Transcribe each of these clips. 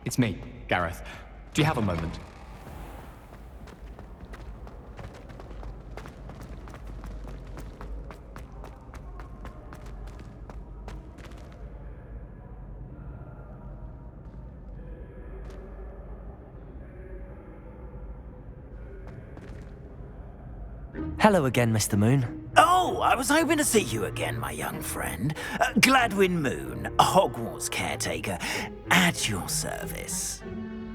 It's me, Gareth. Do you have a moment? Hello again, Mr. Moon. Oh, I was hoping to see you again, my young friend. Gladwin Moon, Hogwarts caretaker, at your service.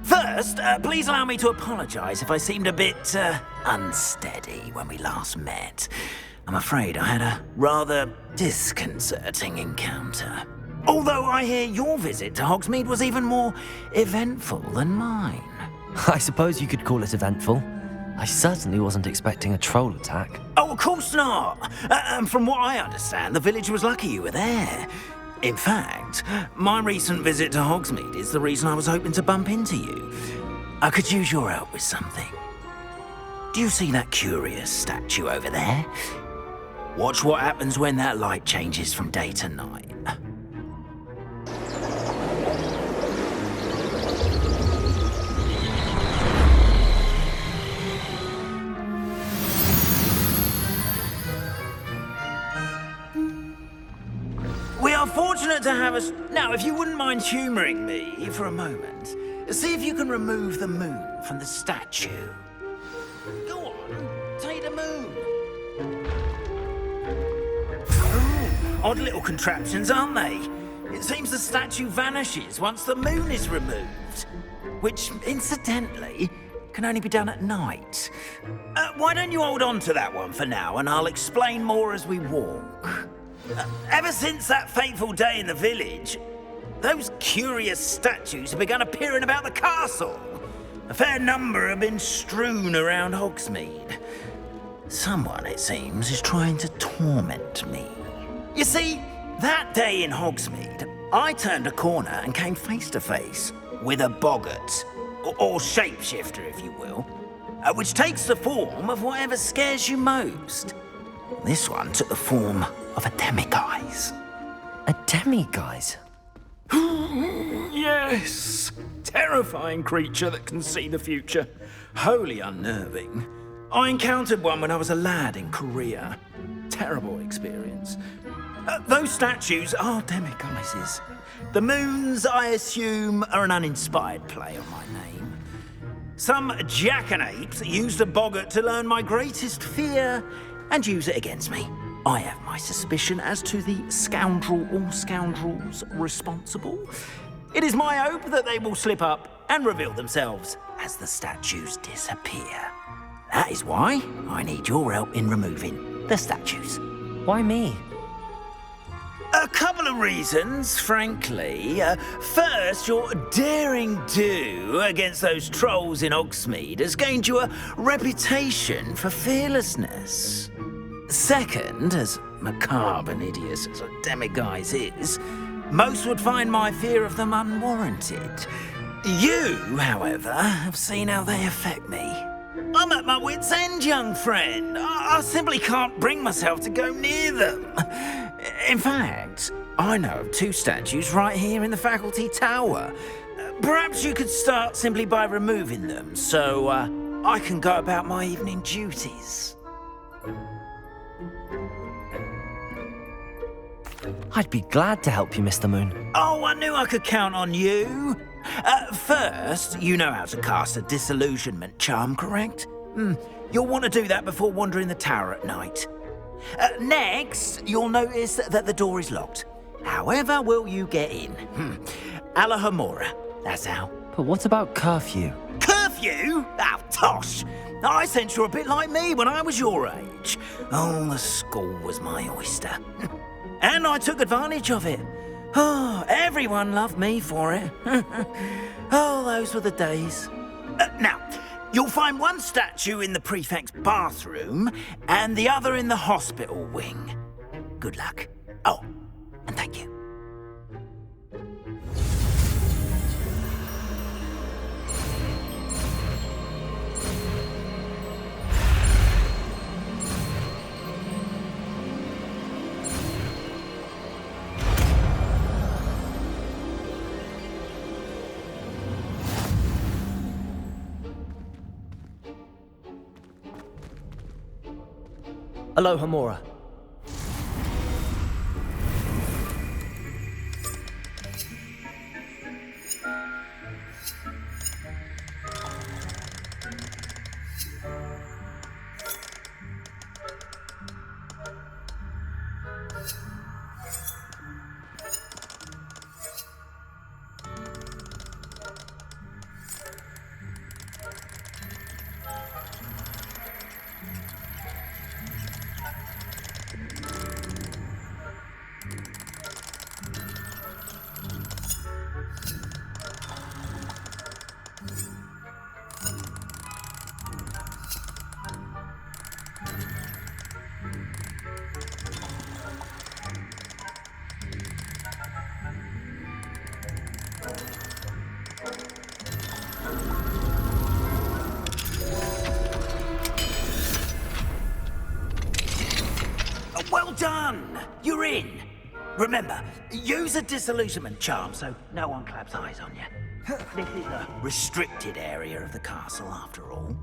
First, please allow me to apologise if I seemed a bit unsteady when we last met. I'm afraid I had a rather disconcerting encounter. Although I hear your visit to Hogsmeade was even more eventful than mine. I suppose you could call it eventful. I certainly wasn't expecting a troll attack. Oh, of course not. And from what I understand, the village was lucky you were there. In fact, my recent visit to Hogsmeade is the reason I was hoping to bump into you. I could use your help with something. Do you see that curious statue over there? Watch what happens when that light changes from day to night. We are fortunate to have us. Now, if you wouldn't mind humouring me for a moment, see if you can remove the moon from the statue. Go on, take the moon. Oh, odd little contraptions, aren't they? It seems the statue vanishes once the moon is removed, which, incidentally, can only be done at night. Why don't you hold on to that one for now, and I'll explain more as we walk. Ever since that fateful day in the village, those curious statues have begun appearing about the castle. A fair number have been strewn around Hogsmeade. Someone, it seems, is trying to torment me. You see, that day in Hogsmeade, I turned a corner and came face to face with a boggart, or shapeshifter, if you will, which takes the form of whatever scares you most. This one took the form of a demiguise. A demiguise? Yes! Terrifying creature that can see the future. Wholly unnerving. I encountered one when I was a lad in Korea. Terrible experience. Those statues are demiguises. The moons, I assume, are an uninspired play on my name. Some jackanapes used a boggart to learn my greatest fear and use it against me. I have my suspicion as to the scoundrel or scoundrels responsible. It is my hope that they will slip up and reveal themselves as the statues disappear. That is why I need your help in removing the statues. Why me? A couple of reasons, frankly. First, your daring do against those trolls in Hogsmeade has gained you a reputation for fearlessness. Second, as macabre and hideous as a demiguise is, most would find my fear of them unwarranted. You, however, have seen how they affect me. I'm at my wit's end, young friend. I simply can't bring myself to go near them. In fact, I know of two statues right here in the faculty tower. Perhaps you could start simply by removing them, so I can go about my evening duties. I'd be glad to help you, Mr. Moon. Oh, I knew I could count on you. First, you know how to cast a disillusionment charm, correct? You'll want to do that before wandering the tower at night. Next, you'll notice that the door is locked. However will you get in? Alahomora, that's how. But what about curfew? Curfew? Oh, tosh! I sense you're a bit like me when I was your age. Oh, the school was my oyster. And I took advantage of it. Oh, everyone loved me for it. Oh, those were the days. Now, you'll find one statue in the prefect's bathroom and the other in the hospital wing. Good luck. Oh, and thank you. Aloha Mora. Well done! You're in! Remember, use a disillusionment charm so no one claps eyes on you. This is a restricted area of the castle, after all.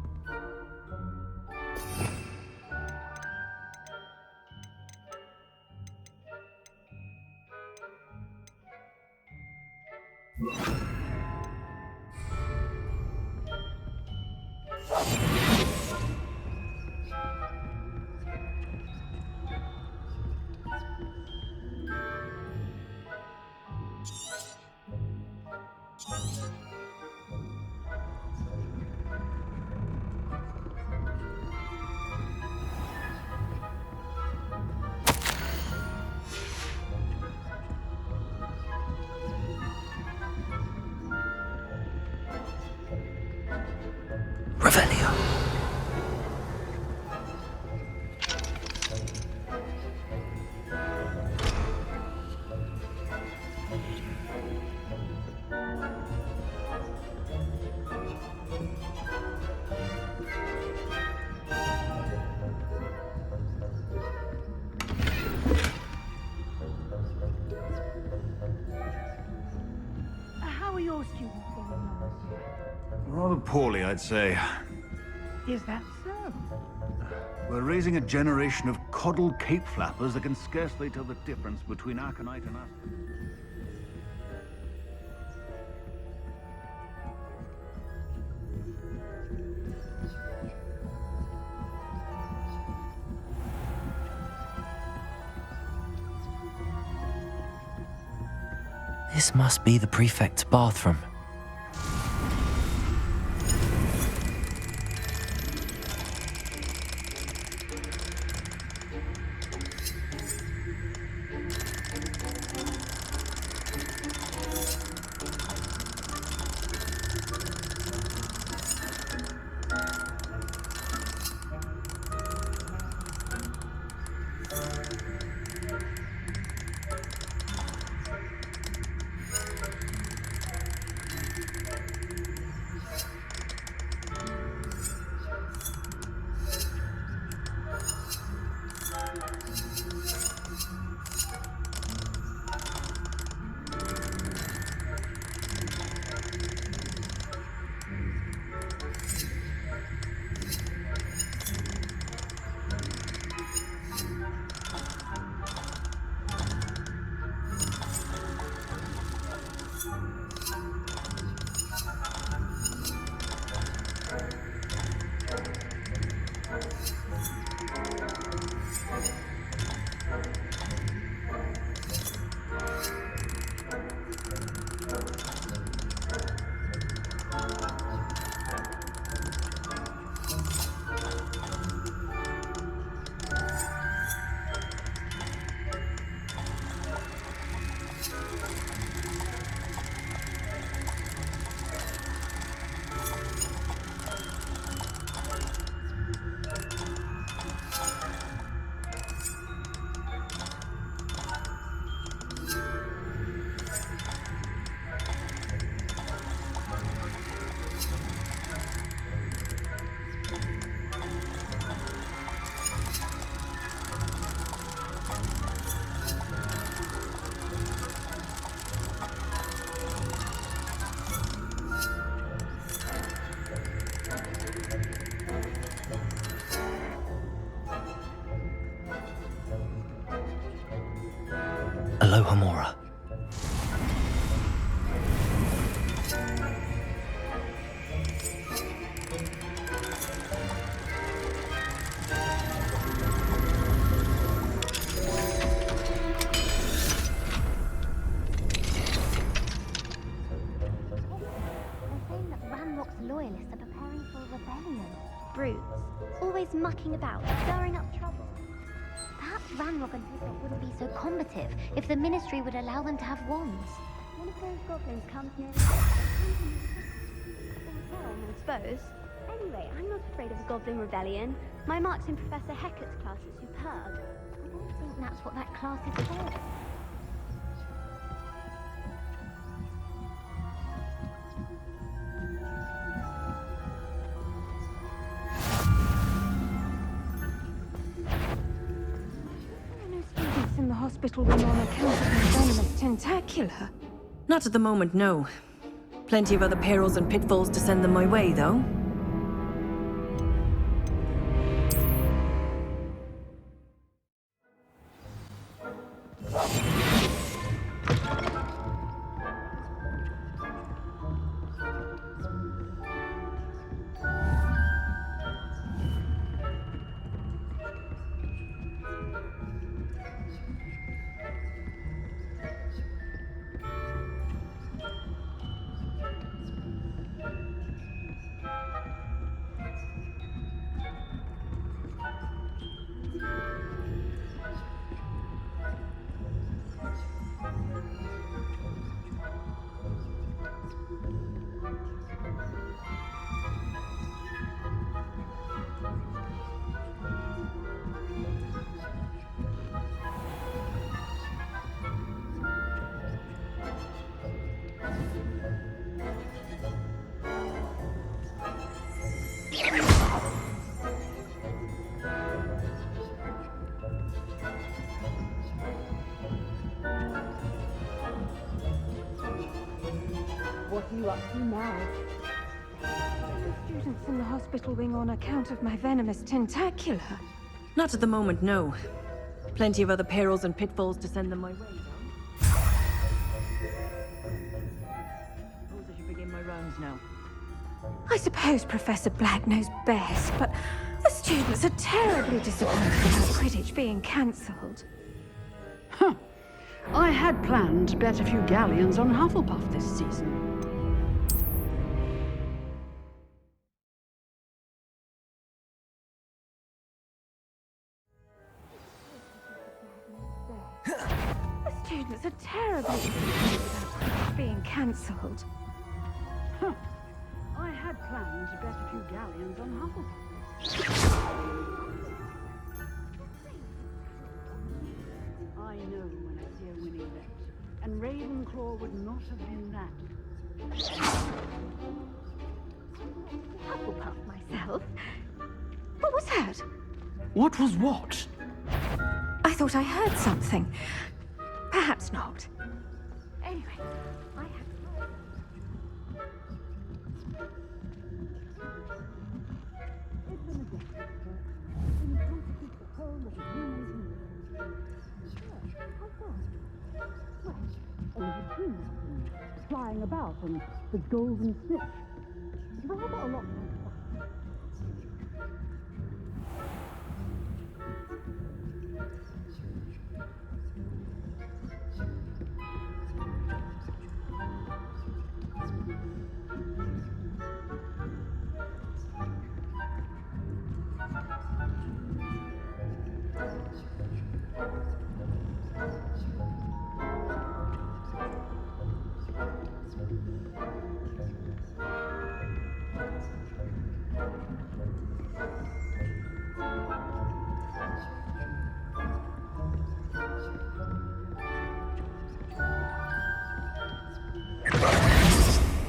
Revelio. How are your students going on, monsieur? Rather poorly, I'd say. Is that so? We're raising a generation of coddled cape flappers that can scarcely tell the difference between aconite and aspen. This must be the prefect's bathroom. brutes, always mucking about, stirring up trouble. Perhaps Ranrock and Hiccup wouldn't be so combative if the Ministry would allow them to have wands. One of those goblins comes near I suppose. Anyway, I'm not afraid of a goblin rebellion. My marks in Professor Hecat's class are superb. I don't think that's what that class is for. In the hospital room on account of my venomous tentacular. Not at the moment, no. Plenty of other perils and pitfalls to send them my way, though. What are you up to now? Students in the hospital wing on account of my venomous tentacular. Not at the moment, no. Plenty of other perils and pitfalls to send them my way, though. Suppose I should begin my rounds now. I suppose Professor Black knows best, but the students are terribly disappointed about Quidditch being cancelled. Huh. I had planned to bet a few galleons on Hufflepuff this season. The students are terribly disappointed about Quidditch being cancelled. Huh. I had planned to bet a few galleons on Hufflepuff. I know when I see a winning bet, and Ravenclaw would not have been that. Hufflepuff myself. What was that? What was what? I thought I heard something. Perhaps not. Anyway, I have... Flying about on the golden snitch. Rather a lot.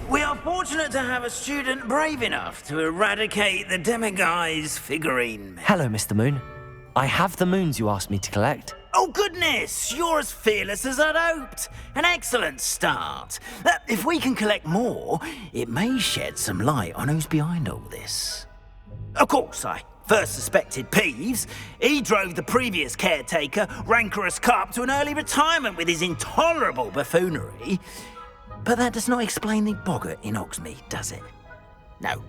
We are fortunate to have a student brave enough to eradicate the Demiguise figurine. Hello, Mr. Moon. I have the moons you asked me to collect. Oh, goodness! You're as fearless as I'd hoped. An excellent start. If we can collect more, it may shed some light on who's behind all this. Of course, I first suspected Peeves. He drove the previous caretaker, Rancorous Carp, to an early retirement with his intolerable buffoonery. But that does not explain the boggart in Hogsmeade, does it? No.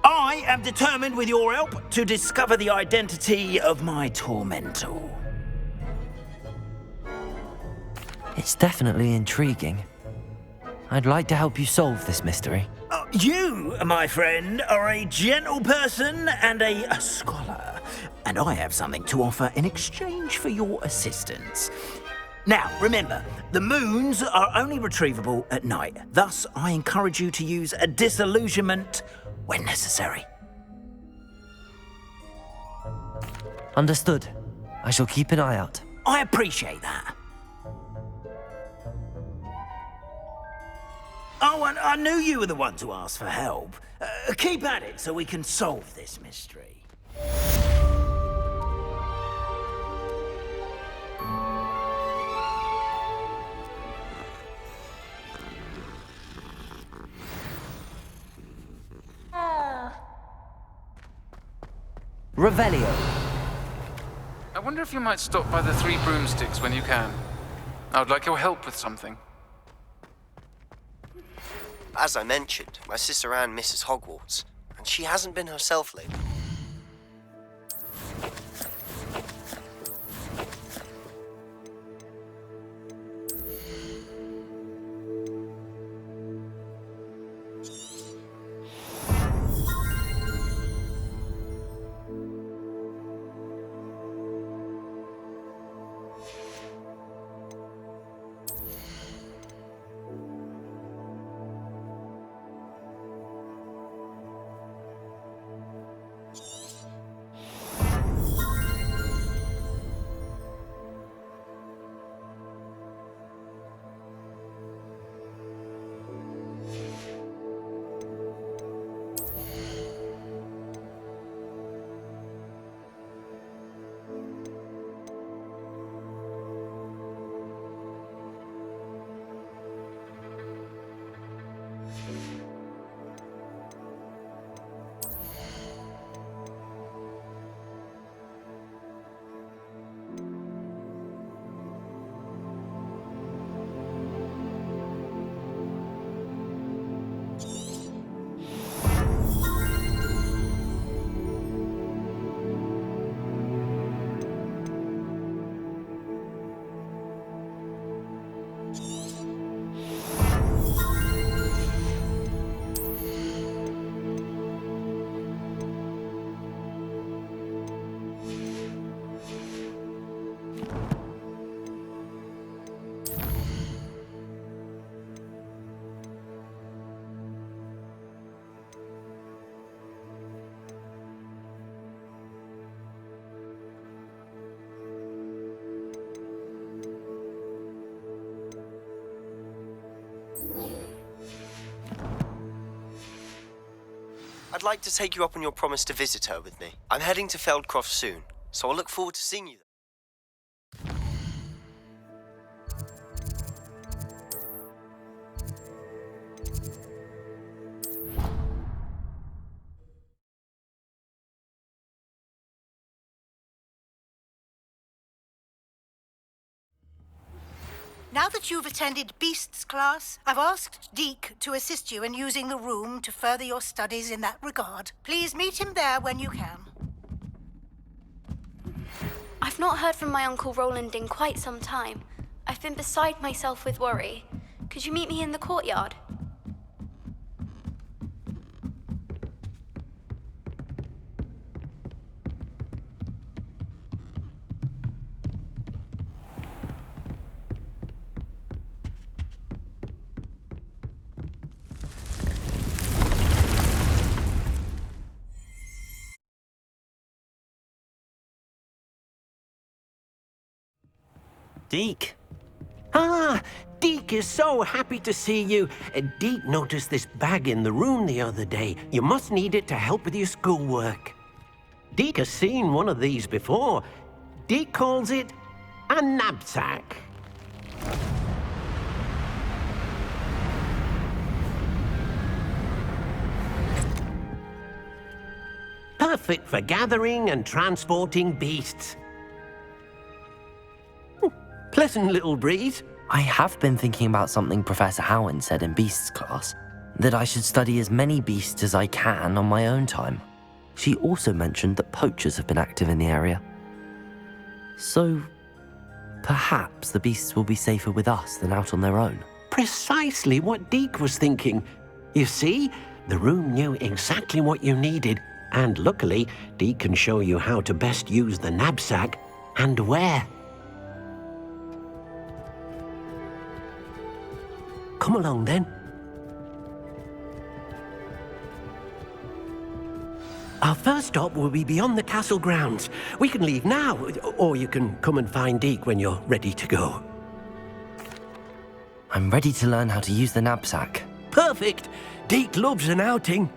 I am determined, with your help, to discover the identity of my tormentor. It's definitely intriguing. I'd like to help you solve this mystery. You, my friend, are a gentle person and a scholar, and I have something to offer in exchange for your assistance. Now, remember, the moons are only retrievable at night. Thus, I encourage you to use a disillusionment when necessary. Understood. I shall keep an eye out. I appreciate that. Oh, and I knew you were the one to ask for help. Keep at it so we can solve this mystery. Revelio. I wonder if you might stop by the Three Broomsticks when you can. I would like your help with something. As I mentioned, my sister Anne misses Hogwarts, and she hasn't been herself lately. I'd like to take you up on your promise to visit her with me. I'm heading to Feldcroft soon, so I'll look forward to seeing you there. Now that you've attended Beasts class, I've asked Deke to assist you in using the room to further your studies in that regard. Please meet him there when you can. I've not heard from my Uncle Roland in quite some time. I've been beside myself with worry. Could you meet me in the courtyard? Deke. Ah, Deke is so happy to see you. Deke noticed this bag in the room the other day. You must need it to help with your schoolwork. Deke has seen one of these before. Deke calls it a knapsack. Perfect for gathering and transporting beasts. Pleasant little breeze. I have been thinking about something Professor Howin said in Beasts class, that I should study as many beasts as I can on my own time. She also mentioned that poachers have been active in the area. So, perhaps the beasts will be safer with us than out on their own. Precisely what Deke was thinking. You see, The room knew exactly what you needed, and luckily, Deke can show you how to best use the knapsack and where. Come along then. Our first stop will be beyond the castle grounds. We can leave now, or you can come and find Deke when you're ready to go. I'm ready to learn how to use the knapsack. Perfect! Deke loves an outing.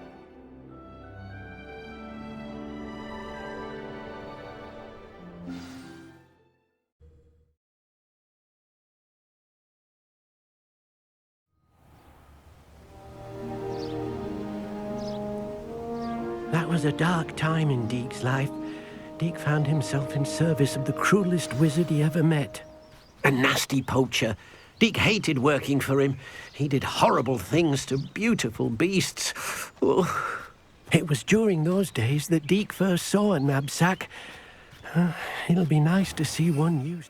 That was a dark time in Deke's life. Deke found himself in service of the cruelest wizard he ever met. A nasty poacher. Deke hated working for him. He did horrible things to beautiful beasts. Oh. It was during those days that Deke first saw a knapsack. It'll be nice to see one used.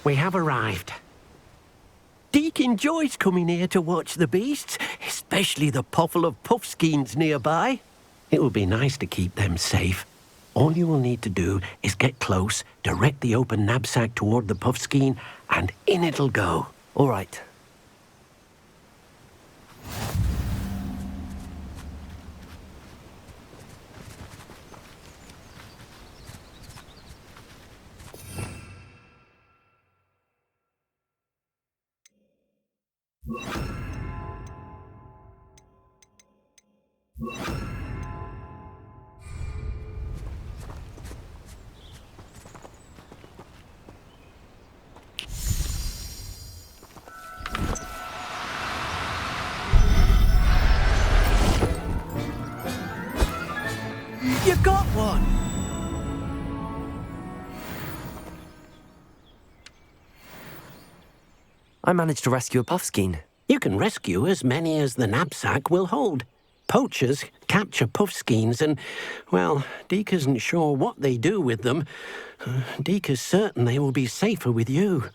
We have arrived. Deke enjoys coming here to watch the beasts, especially the puffle of puffskeins nearby. It will be nice to keep them safe. All you will need to do is get close, direct the open knapsack toward the puffskein, and in it'll go. All right. You got one! I managed to rescue a puffskein. You can rescue as many as the knapsack will hold. Poachers capture puffskeins and, well, Deke isn't sure what they do with them. Deke is certain they will be safer with you.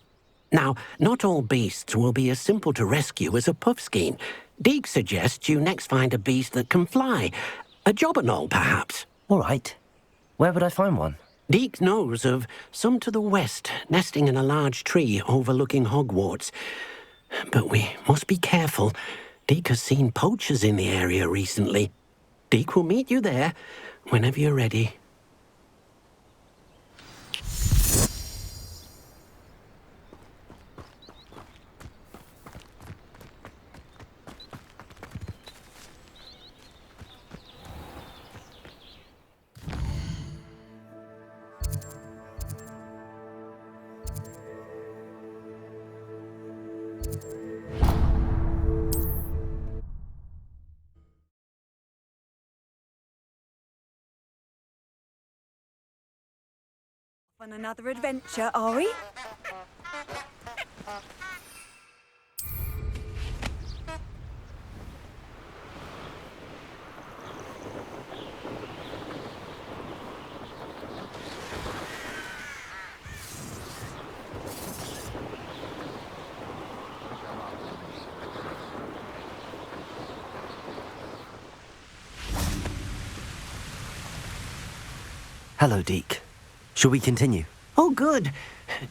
Now, not all beasts will be as simple to rescue as a puffskein. Deke suggests you next find a beast that can fly. A jobberknoll, perhaps. All right. Where would I find one? Deke knows of some to the west, nesting in a large tree overlooking Hogwarts. But we must be careful. Deke has seen poachers in the area recently. Deke will meet you there whenever you're ready. On another adventure, are we? Hello, Deke. Shall we continue? Oh, good.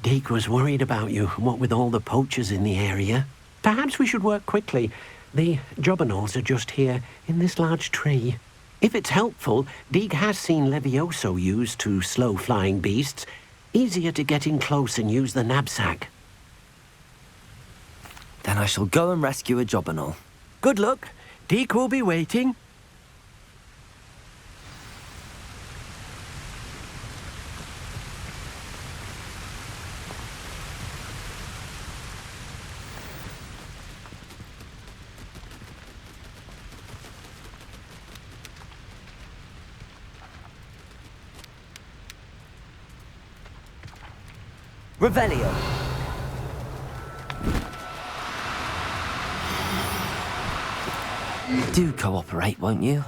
Deke was worried about you, what with all the poachers in the area. Perhaps we should work quickly. The jobberknolls are just here, in this large tree. If it's helpful, Deke has seen Levioso used to slow flying beasts. Easier to get in close and use the knapsack. Then I shall go and rescue a jobberknoll. Good luck. Deke will be waiting. Revelio. Do cooperate, won't you?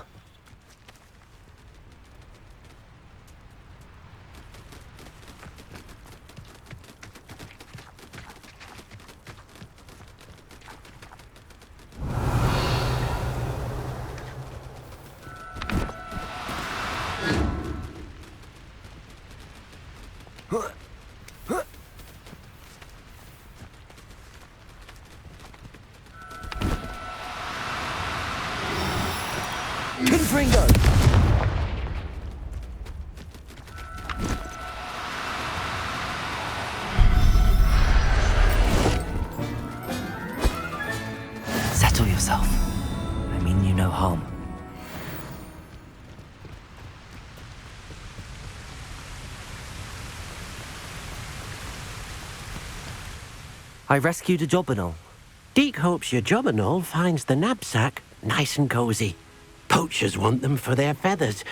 I rescued a job and all. Deke hopes your job and all finds the knapsack nice and cozy. Poachers want them for their feathers,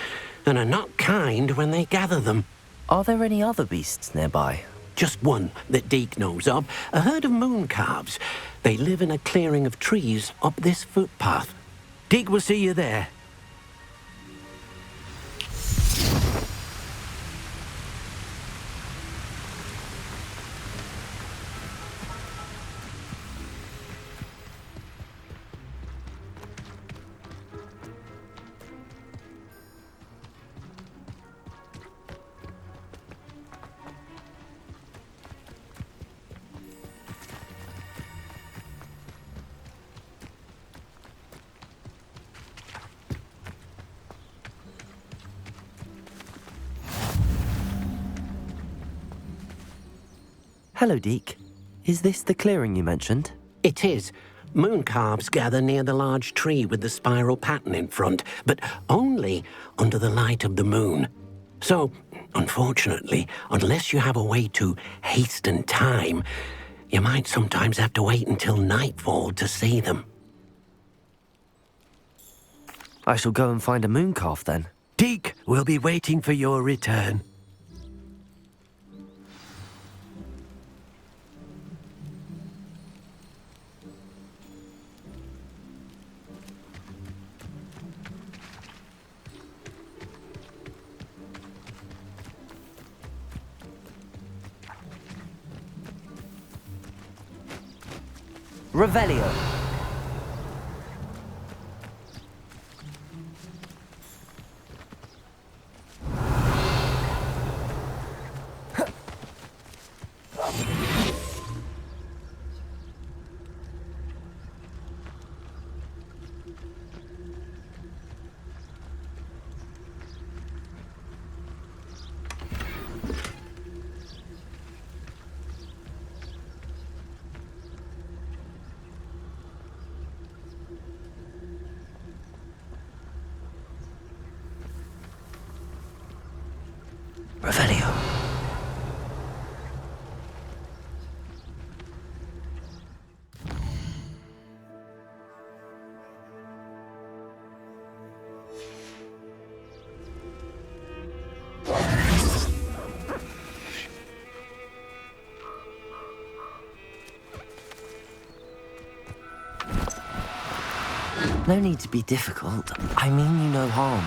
and are not kind when they gather them. Are there any other beasts nearby? Just one that Deke knows of, a herd of moon calves. They live in a clearing of trees up this footpath. Deke will see you there. Hello, Deke. Is this the clearing you mentioned? It is. Moon calves gather near the large tree with the spiral pattern in front, but only under the light of the moon. So, unfortunately, unless you have a way to hasten time, you might sometimes have to wait until nightfall to see them. I shall go and find a moon calf then. Deke will be waiting for your return. Revelio. Revelio. No need to be difficult. I mean you no harm.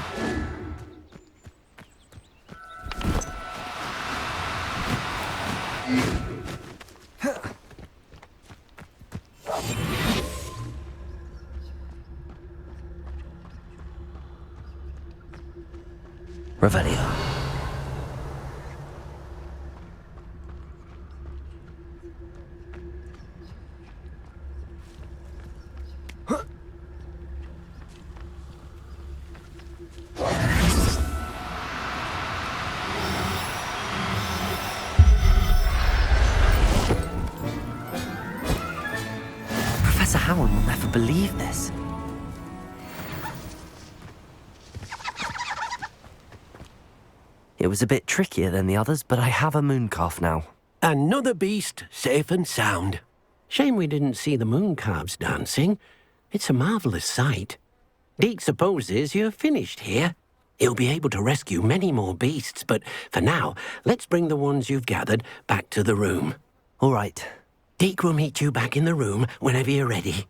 Revelio. Professor Howard will never believe this. It was a bit trickier than the others, but I have a moon calf now. Another beast, safe and sound. Shame we didn't see the moon calves dancing. It's a marvellous sight. Deke supposes you're finished here. He'll be able to rescue many more beasts, but for now, let's bring the ones you've gathered back to the room. All right. Deke will meet you back in the room whenever you're ready.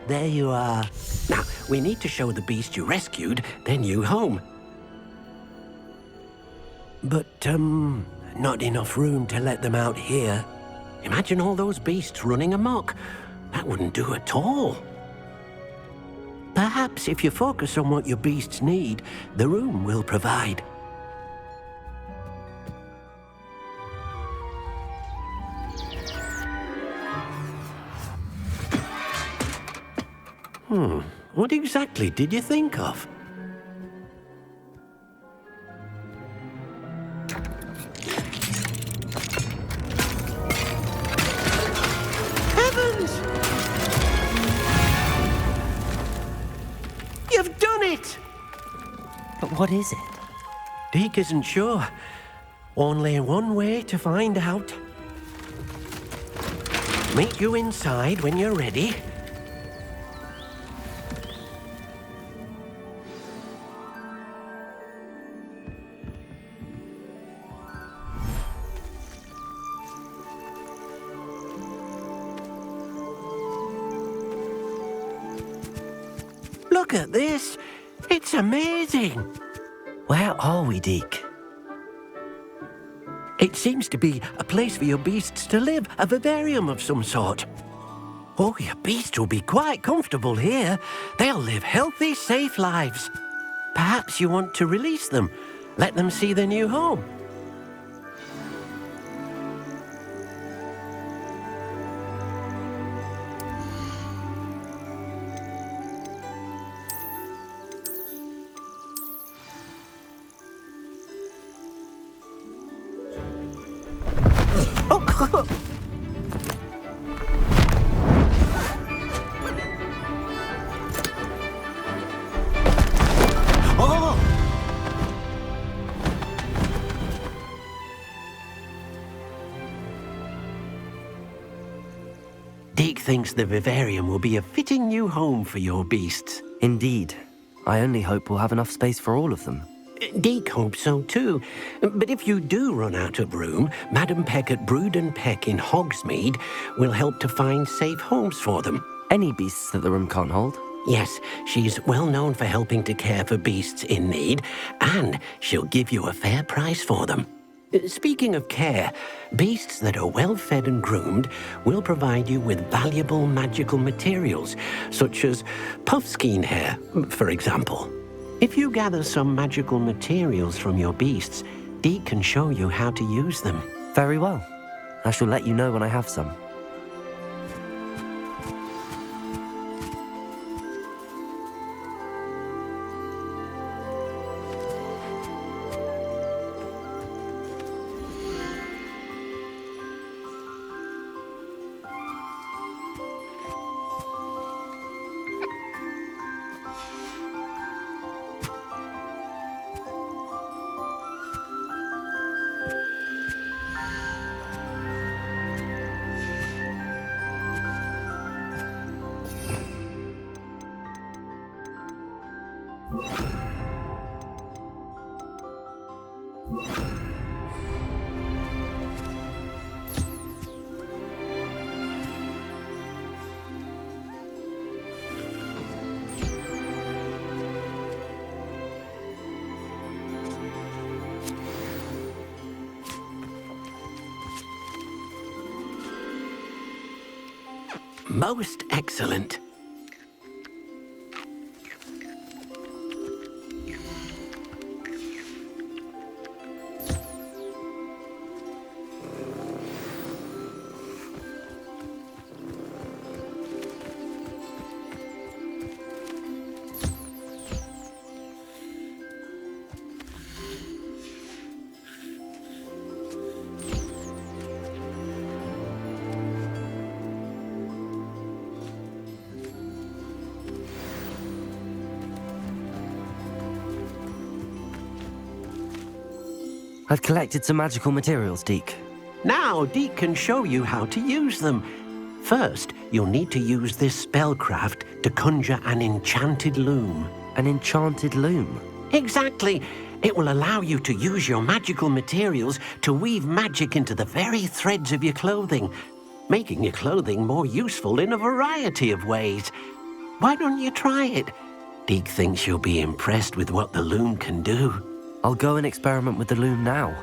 there you are. Now, we need to show the beast you rescued their new home. But, not enough room to let them out here. Imagine all those beasts running amok. That wouldn't do at all. Perhaps if you focus on what your beasts need, the room will provide. What exactly did you think of? Heavens! You've done it! But what is it? Deke isn't sure. Only one way to find out. Meet you inside when you're ready. Look at this. It's amazing. Where are we, Deke? It seems to be a place for your beasts to live, a vivarium of some sort. Oh, your beasts will be quite comfortable here. They'll live healthy, safe lives. Perhaps you want to release them, let them see their new home. Deke thinks the vivarium will be a fitting new home for your beasts. Indeed. I only hope we'll have enough space for all of them. Deke hopes so too. But if you do run out of room, Madam Peck at Brood and Peck in Hogsmeade will help to find safe homes for them. Any beasts that the room can't hold? Yes, she's well known for helping to care for beasts in need, and she'll give you a fair price for them. Speaking of care, beasts that are well fed and groomed will provide you with valuable magical materials, such as puffskein hair, for example. If you gather some magical materials from your beasts, Deke can show you how to use them. Very well. I shall let you know when I have some. Most excellent. I've collected some magical materials, Deke. Now Deke can show you how to use them. First, you'll need to use this spellcraft to conjure an enchanted loom. An enchanted loom? Exactly. It will allow you to use your magical materials to weave magic into the very threads of your clothing, making your clothing more useful in a variety of ways. Why don't you try it? Deke thinks you'll be impressed with what the loom can do. I'll go and experiment with the loom now.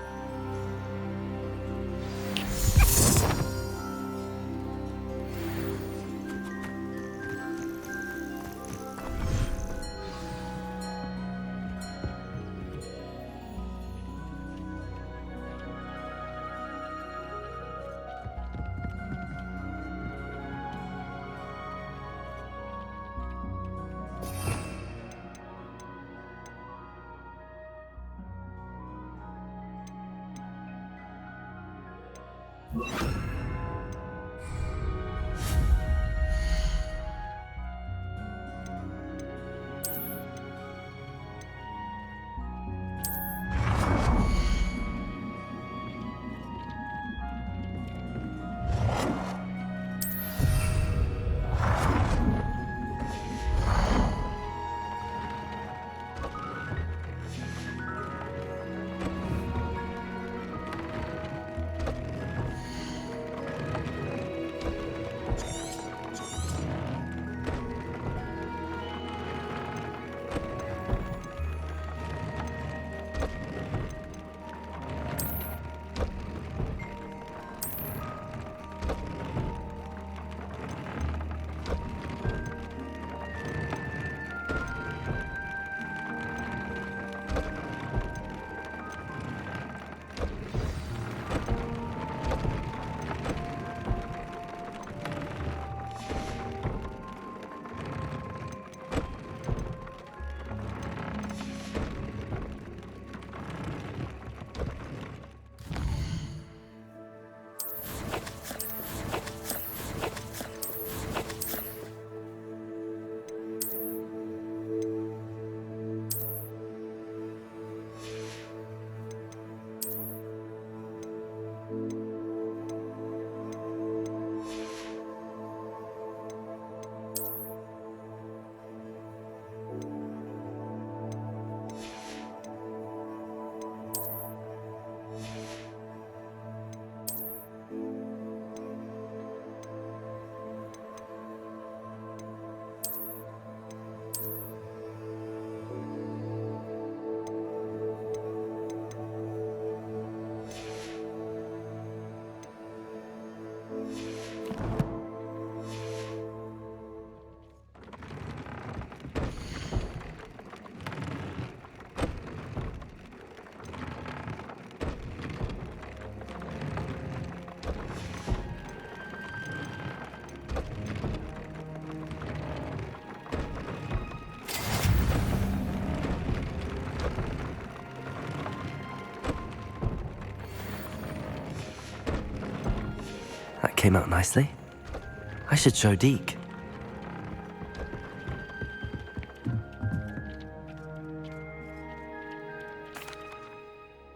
That came out nicely. I should show Deke.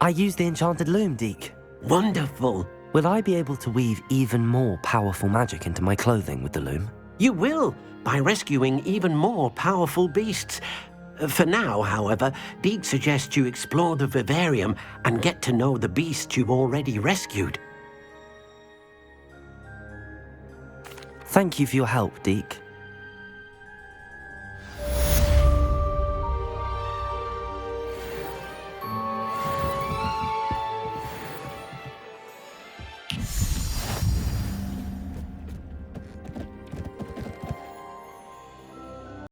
I used the enchanted loom, Deke. Wonderful. Will I be able to weave even more powerful magic into my clothing with the loom? You will, by rescuing even more powerful beasts. For now, however, Deke suggests you explore the vivarium and get to know the beasts you've already rescued. Thank you for your help, Deke.